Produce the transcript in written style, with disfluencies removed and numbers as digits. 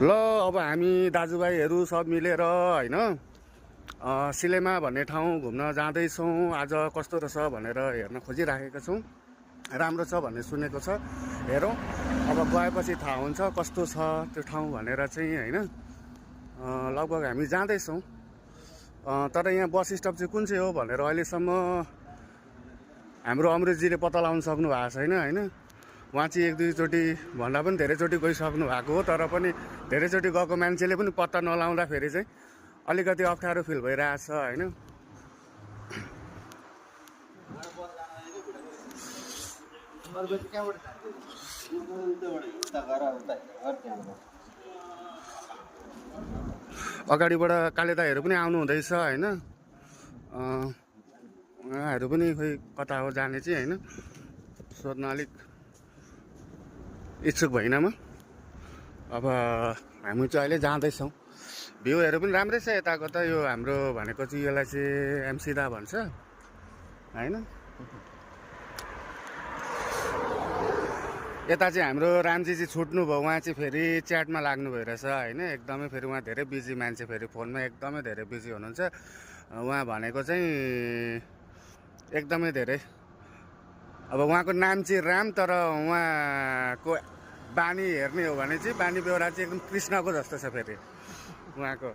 ल अब हामी दाजुभाइहरू सब मिलेर होइन सिलेमा भन्ने ठाउँ घुम्न जाँदैछौँ। आज कस्तो रहेछ भनेर हेर्न खोजिराखेका छौँ। राम्रो छ भन्ने सुनेको छ, हेरौँ अब गएपछि थाहा हुन्छ कस्तो छ त्यो ठाउँ भनेर चाहिँ होइन। लगभग हामी जाँदैछौँ, तर यहाँ बस स्टप चाहिँ कुन चाहिँ हो भनेर अहिलेसम्म हाम्रो अमृतजीले पत्ता लगाउन सक्नु भएको छैन होइन। उहाँ चाहिँ एक दुईचोटि भन्दा पनि धेरैचोटि गइसक्नु भएको हो, तर पनि धेरैचोटि गएको मान्छेले पनि पत्ता नलाउँदाखेरि चाहिँ अलिकति अप्ठ्यारो फिल भइरहेछ होइन। अगाडिबाट काले दाईहरू पनि आउनु हुँदैछ होइन। उहाँहरू पनि खोइ कता हो जाने चाहिँ होइन, सोध्न अलिक इच्छुक भइनँ म। अब हामी चाहिँ अहिले जाँदैछौँ। भ्यूहरू पनि राम्रै छ यताको त। यो हाम्रो भनेको चाहिँ यसलाई चाहिँ एमसिदा भन्छ होइन। यता चाहिँ हाम्रो रामजी चाहिँ छुट्नु भयो, उहाँ चाहिँ फेरि च्याटमा लाग्नु भइरहेछ होइन। एकदमै फेरि उहाँ धेरै बिजी मान्छे, फेरि फोनमा एकदमै धेरै बिजी हुनुहुन्छ। उहाँ भनेको चाहिँ एकदमै धेरै, अब उहाँको नाम चाहिँ राम, तर उहाँको बानी हेर्ने हो भने चाहिँ बानी बेहोरा चाहिँ एकदम कृष्णको जस्तो छ फेरि उहाँको।